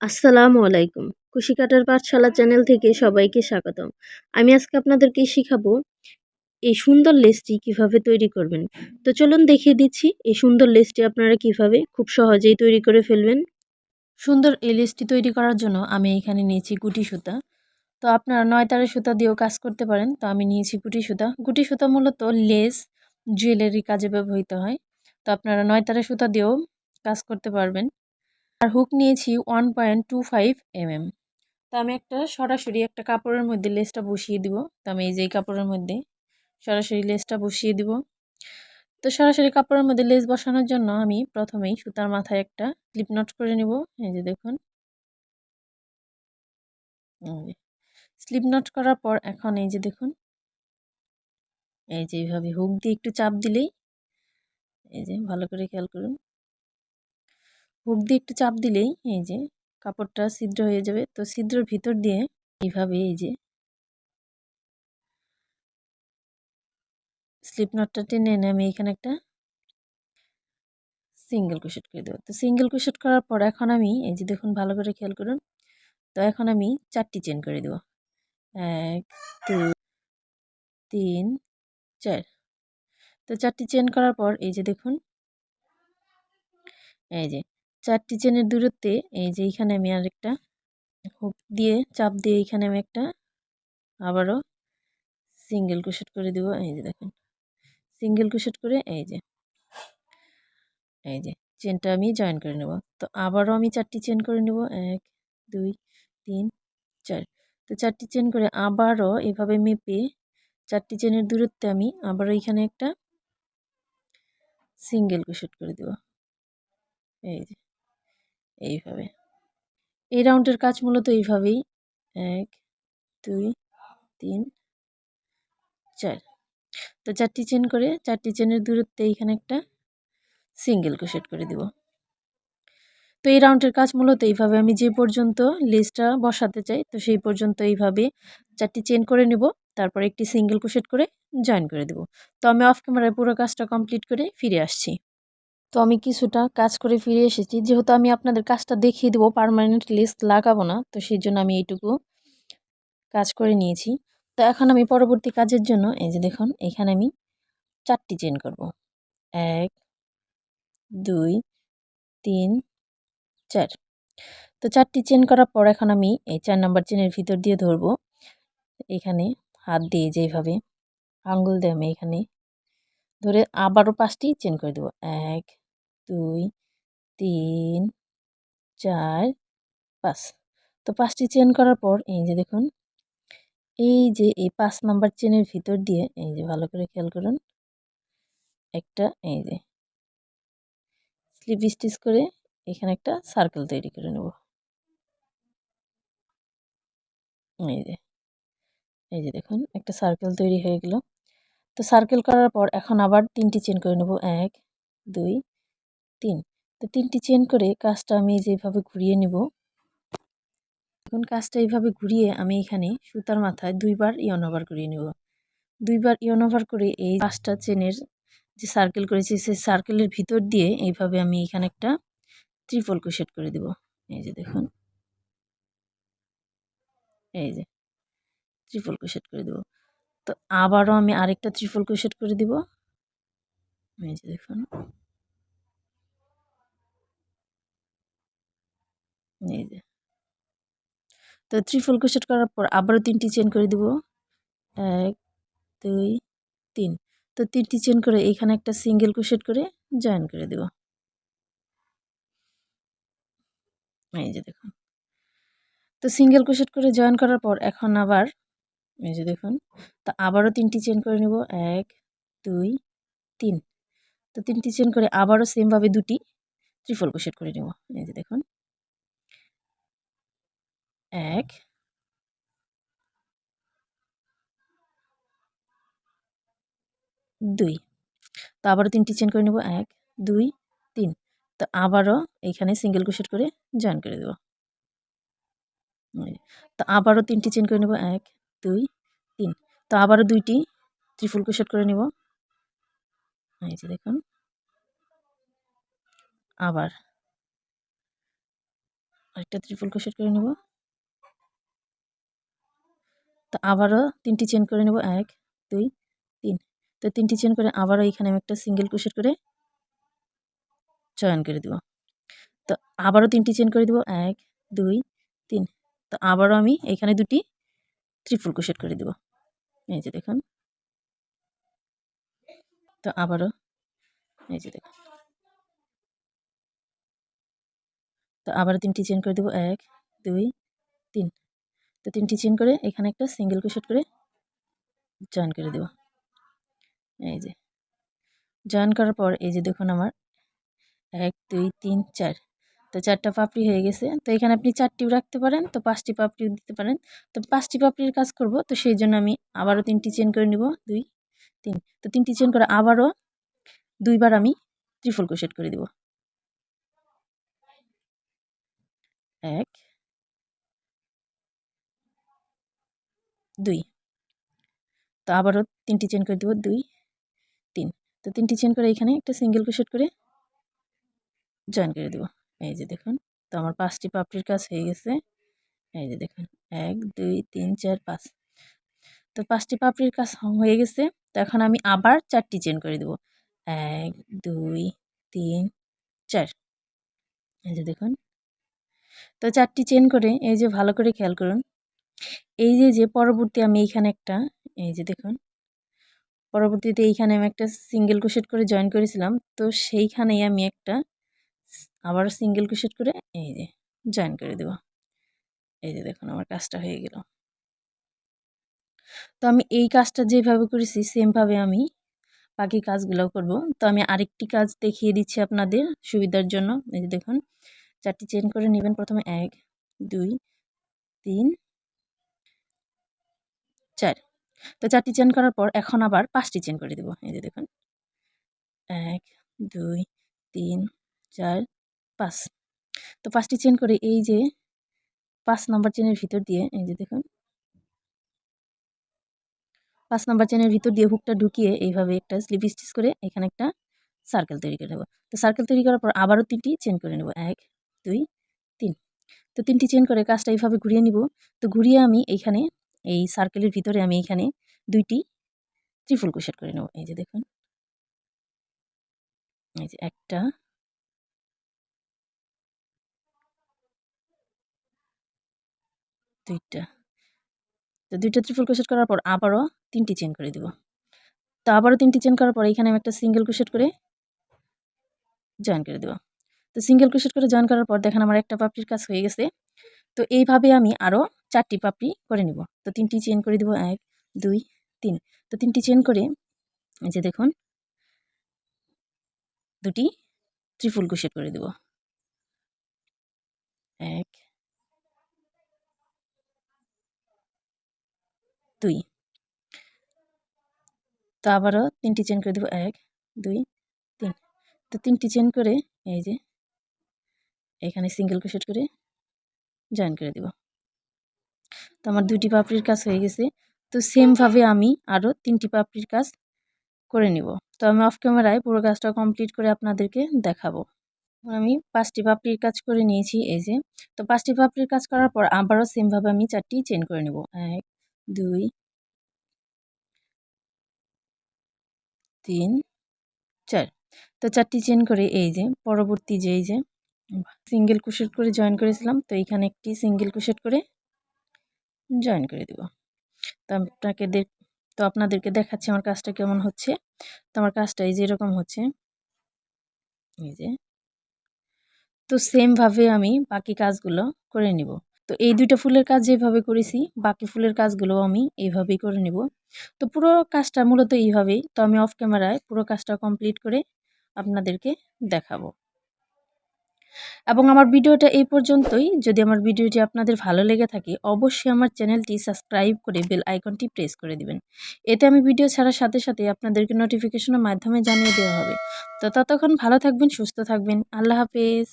আসসালামু আলাইকুম। কুশি কাটার পাঠশালা চ্যানেল থেকে সবাইকে স্বাগতম। আমি আজকে আপনাদেরকে শিখাবো এই সুন্দর লেসটি কিভাবে তৈরি করবেন। তো চলুন দেখিয়ে দিচ্ছি এই সুন্দর লেসটি আপনারা কিভাবে খুব সহজেই তৈরি করে ফেলবেন। সুন্দর এই লেসটি তৈরি করার জন্য আমি এখানে নিয়েছি গুটি সুতা। তো আপনারা ৯ তারের সুতা দিয়েও কাজ করতে পারেন। তো আমি নিয়েছি গুটি সুতা। গুটি সুতা মূলত লেস, জুয়েলারি কাজে ব্যবহৃত হয়। তো আপনারা ৯ তারের সুতা দিয়েও কাজ করতে পারবেন। আর হুক নিয়েছি 1.25 তো আমি সরাসরি একটা কাপড়ের মধ্যে লেসটা বসিয়ে দিব। তো আমি এই যে কাপড়ের মধ্যে সরাসরি লেসটা বসিয়ে দিব। তো সরাসরি কাপড়ের মধ্যে লেস বসানোর জন্য আমি প্রথমেই সুতার মাথায় একটা ক্লিপ নট করে নিব। এই যে দেখুন, স্লিপ নট করার পর এখন এই যে দেখুন, এই যে এইভাবে হুক দিয়ে একটু চাপ দিলেই, এই যে ভালো করে খেয়াল করুন, হুক দিয়ে একটু চাপ দিলেই এই যে কাপড়টা ছিদ্র হয়ে যাবে। তো ছিদ্রের ভিতর দিয়ে এইভাবে এই যে স্লিপ নটটা টেনে এনে আমি এখানে একটা সিঙ্গেল ক্রোশেট করে দেবো। তো সিঙ্গেল ক্রোশেট করার পর এখন আমি এই যে দেখুন, ভালো করে খেয়াল করুন, তো এখন আমি 4টি চেন করে দেবো। 1 2 3 4। তো 4টি চেন করার পর এই যে দেখুন, এই যে 4টি চেনের দূরত্বে এই যে এখানে আমি আরেকটা হুক দিয়ে চাপ দিয়ে এখানে আমি একটা আবারও সিঙ্গেল ক্রোশেট করে দেব। এই যে দেখুন, সিঙ্গেল ক্রোশেট করে এই যে চেনটা আমি জয়েন করে নেব। তো আবারও আমি 4টি চেন করে নেব। 1 2 3 4। তো 4টি চেন করে আবারও এভাবে মেপে 4টি চেনের দূরত্বে আমি আবারও এখানে একটা সিঙ্গেল ক্রোশেট করে দেব। এই যে এইভাবে এই রাউন্ডের কাজ মূলত এইভাবেই। 1 2 3 4। তো 4টি চেন করে 4টি চেনের দূরত্বে এখানে একটা সিঙ্গেল ক্রোশেট করে দেব। তো এই রাউন্ডের কাজ মূলত এইভাবে, আমি যে পর্যন্ত লেসটা বসাতে চাই তো সেই পর্যন্ত এইভাবে 4টি চেন করে নেব, তারপর একটি সিঙ্গেল ক্রোশেট করে জয়েন করে দেব। তো আমি অফ ক্যামেরায় পুরো কাজটা কমপ্লিট করে ফিরে আসছি। তো আমি কিছুটা কাজ করে ফিরে এসেছি। যেহেতু আমি আপনাদের কাজটা দেখিয়ে দেবো, পার্মানেন্ট লেস লাগাবো না, তো সেই জন্য আমি এইটুকু কাজ করে নিয়েছি। তো এখন আমি পরবর্তী কাজের জন্য এই যে দেখুন, এখানে আমি 4টি চেন করব। 1 2 3 4। তো 4টি চেন করার পর এখন আমি এই 4 নাম্বার চেনের ভিতর দিয়ে ধরবো। এখানে হাত দিয়ে যেভাবে আঙ্গুল দিয়ে আমি এখানে ধরে আবারও 5টি চেন করে দেবো। 1 2 3 4 5। তো 5টি চেন করার পর এই যে দেখুন, এই যে এই 5 নাম্বার চেনের ভিতর দিয়ে এই যে ভালো করে খেয়াল করুন, একটা এই যে স্লিপ স্টিচ করে এখানে একটা সার্কেল তৈরি করে নেব। এই যে দেখুন, একটা সার্কেল তৈরি হয়ে গেল। তো সার্কেল করার পর এখন আবার 3টি চেন করে নেব। 1 2 3। তো 3টি চেন করে কাজটা আমি যেভাবে ঘুরিয়ে নেব। এখন কাজটা এইভাবে ঘুরিয়ে আমি এখানে সুতার মাথায় 2বার ইয়ন ওভার করিয়ে নেব। 2বার ইয়ন ওভার করে এই 5টা চেনের যে সার্কেল করেছি সেই সার্কেলের ভিতর দিয়ে এইভাবে আমি এখানে একটা ট্রিপল ক্রোশেট করে দেব। এই যে দেখুন, এই যে ট্রিপল ক্রোশেট করে দেব। তো আবারও আমি আরেকটা ট্রিপল ক্রোশেট করে দিব। এই যে দেখুন, এই যে তো ট্রিপল ক্রোশেট করার পর আবারও 3টি চেন করে দিব। 1 2 3। তো 3টি চেন করে এখানে একটা সিঙ্গেল ক্রোশেট করে জয়েন করে দেব। এই যে দেখুন, তো সিঙ্গেল ক্রোশেট করে জয়েন করার পর এখন আবার এই যে দেখুন, তো আবারও 3টি চেন করে নেব। 1 2 3। তো 3টি চেন করে আবারও সেমভাবে 2টি ট্রিপল ক্রোশেট করে নেব। এই যে দেখুন, 1 2। তো আবারও 3টি চেন করে নেব। 1 2 3। তো আবারও এখানে সিঙ্গেল ক্রোশেট করে জয়েন করে দেব। তো আবারও 3টি চেন করে নেব। 1 2 3। তো আবারও 2টি ট্রিপল ক্রোশেট করে নেব। এই যে দেখুন, আবার আরেকটা ট্রিপল ক্রোশেট করে নেব। তো আবারও 3টি চেন করে নেব, 1 2 3। তো 3টি চেন করে আবারও এখানে আমি একটা সিঙ্গেল ক্রোশেট করে জয়েন করে দেব। তো আবারও 3টি চেন করে দেব, 1 2 3। তো আবারও আমি এখানে 2টি ট্রিপল ক্রোশেট করে দেব। এই যে দেখুন। তো আবারও এই যে দেখুন। তো আবারও 3টি চেন করে দেব, 1 2 3। তো 3টি চেন করে এখানে একটা সিঙ্গেল ক্রোশেট করে জয়েন করে দেব। এই যে জয়েন করার পর এই যে দেখুন আমার 1 2 3 4। তো 4টা পাপড়ি হয়ে গেছে। তো এখানে আপনি 4টিও রাখতে পারেন, তো 5টি পাপড়িও দিতে পারেন। তো 5টি পাপড়ির কাজ করব, তো সেই জন্য আমি আবারও 3টি চেন করে নিব, 2 3। তো 3টি চেন করে আবারও 2 বার আমি ট্রিপল ক্রোশেট করে দিব। 1 2। তো আবারও 3টি চেন করে দিব, 2 3। তো 3টি চেন করে এখানে একটা সিঙ্গেল ক্রোশেট করে জয়েন করে দেব। এই যে দেখুন। তো আমার 5টি পাপড়ির কাজ হয়ে গেছে। এই যে দেখুন 1 2 3 4 5। তো 5টি পাপড়ির কাজ হয়ে গেছে। তো এখন আমি আবার 4টি চেন করে দেব, 1 2 3 4। এই যে দেখুন। তো 4টি চেন করে এই যে ভালো করে খেয়াল করুন। এই যে পরবর্তী আমি এইখানে একটা, এই যে দেখুন, পরবর্তীতে এইখানে আমি একটা সিঙ্গেল ক্রোশেট করে জয়েন করেছিলাম। তো সেইখানেই আমি একটা আবার সিঙ্গেল ক্রোশেট করে এই যে জয়েন করে দেব। এই যে দেখুন আমার কাজটা হয়ে গেল। তো আমি এই কাজটা যেভাবে করেছি সেমভাবে আমি বাকি কাজগুলোও করব। তো আমি আরেকটি কাজ দেখিয়ে দিচ্ছি আপনাদের সুবিধার জন্য। এই যে দেখুন 4টি চেন করে নেবেন। প্রথমে 1 2 3 4। তো 4টি চেন করার পর এখন আবার 5টি চেন করে দেব। এই যে দেখুন 1 2 3 4 5। তো 5টি চেন করে এই যে 5 নাম্বার চেনের ভিতর দিয়ে এই যে দেখুন 5 নাম্বার চেনের ভিতর দিয়ে হুকটা ঢুকিয়ে এইভাবে একটা স্লিপ স্টিচ করে এখানে একটা সার্কেল তৈরি করে নেব। তো সার্কেল তৈরি করার পর আবারও 3টি চেন করে নেব, 1 2 3। তো 3টি চেন করে কাজটা এইভাবে ঘুরিয়ে নিব। তো ঘুরিয়ে আমি এইখানে এই সার্কেলের ভিতরে আমি এইখানে 2টি ট্রিপল ক্রোশেট করে নেব। এই যে দেখুন, এই যে একটা, 2টা। তো 2টা ট্রিপল ক্রোশেট করার পর আবারও 3টি চেন করে দিব। তো আবারও 3টি চেন করার পর এখানে আমি একটা সিঙ্গেল ক্রোশেট করে জয়েন করে দেব। তো সিঙ্গেল ক্রোশেট করে জয়েন করার পর দেখেন আমার একটা পাপড়ির কাজ হয়ে গেছে। তো এইভাবে আমি আরও 4টি পাপড়ি করে নিব। তো 3টি চেন করে দিব, 1 2 3। তো 3টি চেন করে এই যে দেখুন 2টি ট্রিপল ক্রোশেট করে দেব, 1 2। তো আবারও 3টি চেন করে দেব, 1 2 3। তো 3টি চেন করে এই যে এখানে সিঙ্গেল ক্রোশেট করে জয়েন করে দেব। তো আমার 2টি পাপড়ির কাজ হয়ে গেছে। তো সেমভাবে আমি আরও 3টি পাপড়ির কাজ করে নিব। তো আমি অফ ক্যামেরায় পুরো কাজটা কমপ্লিট করে আপনাদেরকে দেখাবো। আমি 5টি পাপড়ির কাজ করে নিয়েছি এই যে। তো 5টি পাপড়ির কাজ করার পর আবারও সেমভাবে আমি 4টি চেন করে নেব, 1 2 3 4। তো 4টি চেন করে এই যে পরবর্তী যে এই যে সিঙ্গেল ক্রোশেট করে জয়েন করেছিলাম, তো এইখানে একটি সিঙ্গেল ক্রোশেট করে জয়েন করে দেব। তো আপনাদেরকে দেখাচ্ছি আমার কাজটা কেমন হচ্ছে। তো আমার কাজটা এই যে এরকম হচ্ছে, এই যে। তো সেমভাবে আমি বাকি কাজগুলো করে নিব। তো এই 2টা ফুলের কাজ যেভাবে করেছি বাকি ফুলের কাজগুলো আমি এইভাবেই করে নিব। তো পুরো কাজটা মূলত এইভাবেই। তো আমি অফ ক্যামেরায় পুরো কাজটা কমপ্লিট করে আপনাদেরকে দেখাবো। এবং আমার ভিডিওটা এই পর্যন্তই। যদি আমার ভিডিওটি আপনাদের ভালো লেগে থাকে অবশ্যই আমার চ্যানেলটি সাবস্ক্রাইব করে বেল আইকনটি প্রেস করে দিবেন। এতে আমি ভিডিও ছাড়ার সাথে সাথে আপনাদেরকে নোটিফিকেশনের মাধ্যমে জানিয়ে দেওয়া হবে। তো ততক্ষণ ভালো থাকবেন, সুস্থ থাকবেন। আল্লাহ হাফেজ।